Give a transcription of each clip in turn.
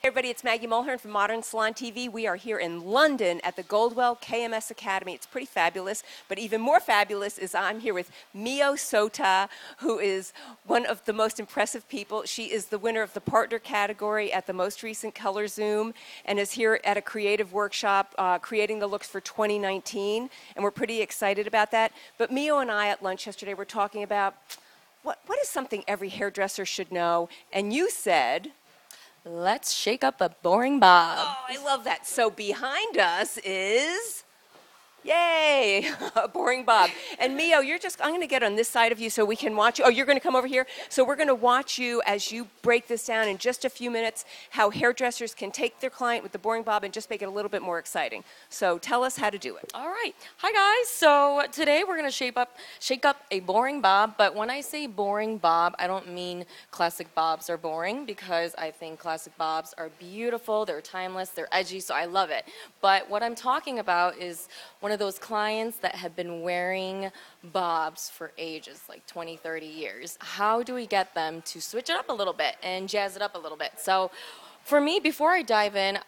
Hey everybody, it's Maggie Mulhern from Modern Salon TV. We are here in London at the Goldwell KMS Academy. It's pretty fabulous, but even more fabulous is I'm here with Mio Sota, who is one of the most impressive people. She is the winner of the partner category at the most recent Color Zoom and is here at a creative workshop creating the looks for 2019, and we're pretty excited about that. But Mio and I at lunch yesterday were talking about what is something every hairdresser should know, and you said, let's shake up a boring bob. oh, I love that. So behind us is, yay, a boring bob. And Mio, I'm going to get on this side of you so we can watch you. Oh, you're going to come over here? So we're going to watch you as you break this down in just a few minutes, how hairdressers can take their client with the boring bob and just make it a little bit more exciting. So tell us how to do it. All right. Hi, guys. So today we're going to shake up a boring bob. But when I say boring bob, I don't mean classic bobs are boring, because I think classic bobs are beautiful. They're timeless. They're edgy. So I love it. But what I'm talking about is one of those clients that have been wearing bobs for ages, like 20, 30 years. How do we get them to switch it up a little bit and jazz it up a little bit? So for me, before I dive in,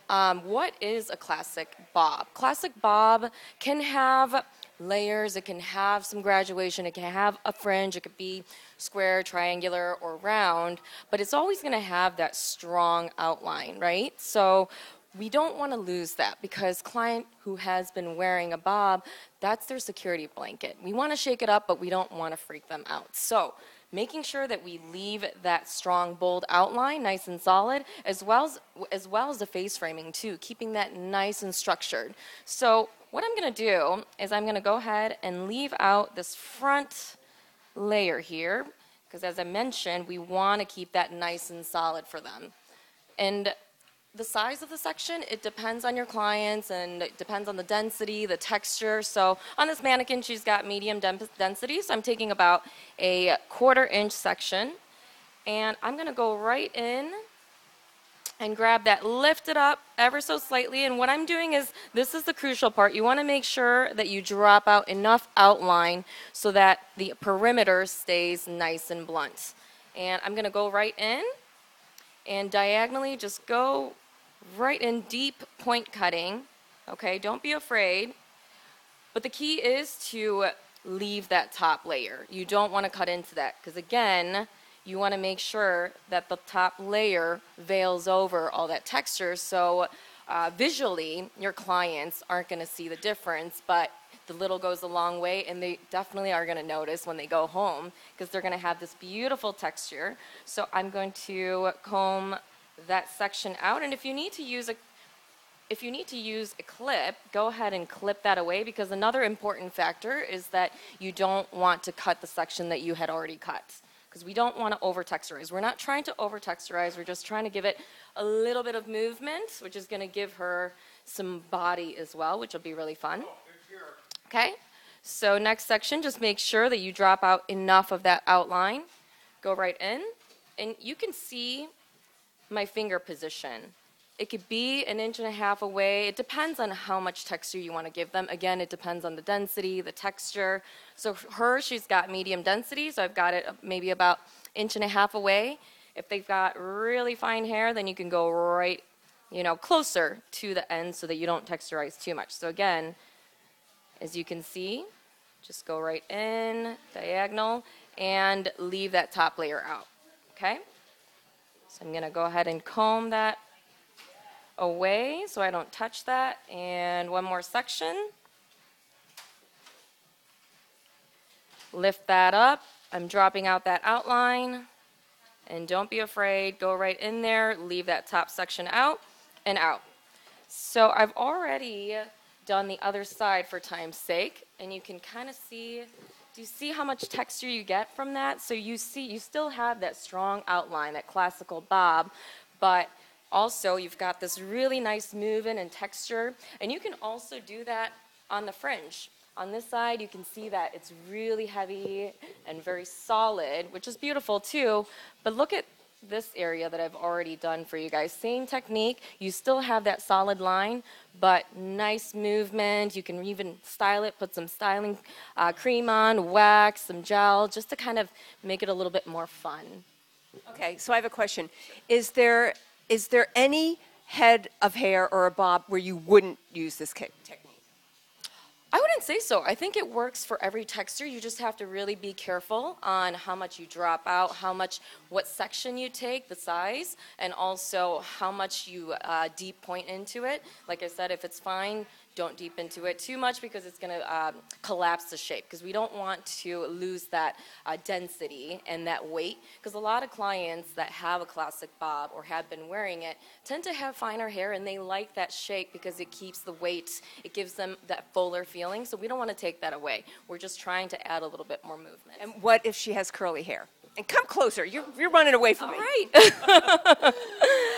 what is a classic bob? Classic bob can have layers, it can have some graduation, it can have a fringe, it could be square, triangular, or round, but it's always going to have that strong outline, right? So we don't want to lose that, because client who has been wearing a bob, that's their security blanket. We want to shake it up, but we don't want to freak them out. So making sure that we leave that strong, bold outline nice and solid, as well as the face framing too, keeping that nice and structured. So what I'm going to do is I'm going to go ahead and leave out this front layer here, because as I mentioned, we want to keep that nice and solid for them. And the size of the section, it depends on your clients, and it depends on the density, the texture. So on this mannequin, she's got medium density, so I'm taking about a 1/4 inch section, and I'm going to go right in and grab that, lift it up ever so slightly. And what I'm doing is, this is the crucial part. You want to make sure that you drop out enough outline so that the perimeter stays nice and blunt. And I'm going to go right in and diagonally just go right in, deep point cutting. Okay, don't be afraid. But the key is to leave that top layer. You don't want to cut into that, because again, you want to make sure that the top layer veils over all that texture, so visually your clients aren't going to see the difference, but the little goes a long way, and they definitely are going to notice when they go home, because they're going to have this beautiful texture. So I'm going to comb that section out, and if you need to use a clip, go ahead and clip that away, because another important factor is that you don't want to cut the section that you had already cut, because we don't want to over-texturize. We're not trying to over-texturize, we're just trying to give it a little bit of movement, which is going to give her some body as well, which will be really fun. Okay, so next section, just make sure that you drop out enough of that outline. Go right in, and you can see my finger position. It could be 1.5 inches away. It depends on how much texture you want to give them. Again, it depends on the density, the texture. So for her, she's got medium density, so I've got it maybe about 1.5 inches away. If they've got really fine hair, then you can go right, closer to the end so that you don't texturize too much. So again, as you can see, just go right in, diagonal, and leave that top layer out, okay? So I'm going to go ahead and comb that away so I don't touch that. And one more section. Lift that up. I'm dropping out that outline. And don't be afraid. Go right in there. Leave that top section out and out. So I've already done the other side for time's sake. And you can kind of see, do you see how much texture you get from that? So you still have that strong outline, that classical bob, but also you've got this really nice movement and texture. And you can also do that on the fringe. On this side, you can see that it's really heavy and very solid, which is beautiful too. But look at this area that I've already done for you guys. Same technique. You still have that solid line, but nice movement. You can even style it, put some styling cream on, wax, some gel, just to kind of make it a little bit more fun. Okay, so I have a question. Is there any head of hair or a bob where you wouldn't use this technique? I wouldn't say so. I think it works for every texture. You just have to really be careful on how much you drop out, what section you take, the size, and also how much you deep point into it. Like I said, if it's fine, don't deep into it too much because it's going to collapse the shape, because we don't want to lose that density and that weight, because a lot of clients that have a classic bob or have been wearing it tend to have finer hair, and they like that shape because it keeps the weight, it gives them that fuller feeling, so we don't want to take that away. We're just trying to add a little bit more movement. And what if she has curly hair? And come closer. You're running away from me. All right.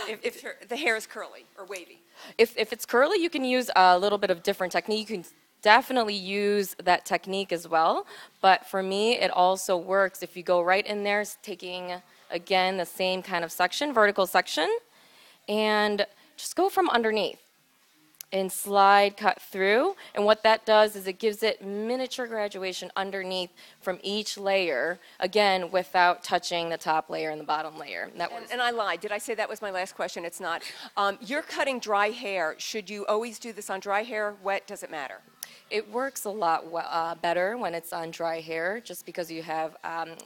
if the hair is curly or wavy. If it's curly, you can use a little bit of different technique. You can definitely use that technique as well. But for me, it also works if you go right in there, taking, again, the same kind of section, vertical section, and just go from underneath and slide, cut through. And what that does is it gives it miniature graduation underneath from each layer, again, without touching the top layer and the bottom layer. And I lied. Did I say that was my last question? It's not. You're cutting dry hair. Should you always do this on dry hair, wet? Does it matter? It works a lot better when it's on dry hair, just because you have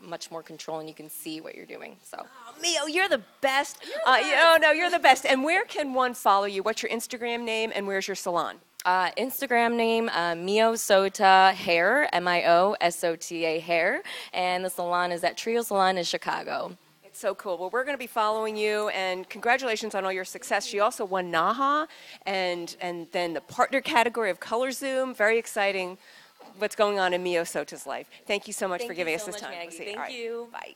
much more control and you can see what you're doing. So, Mio, you're the best. You're the best. And where can one follow you? What's your Instagram name and where's your salon? Instagram name, Mio Sota Hair, Miosota Hair, and the salon is at Trio Salon in Chicago. So cool. Well, we're going to be following you, and congratulations on all your success. She also won NAHA, and then the partner category of Color Zoom. Very exciting what's going on in Mio Sota's life. Thank you so much for giving us this time. Maggie. We'll Thank you. Bye.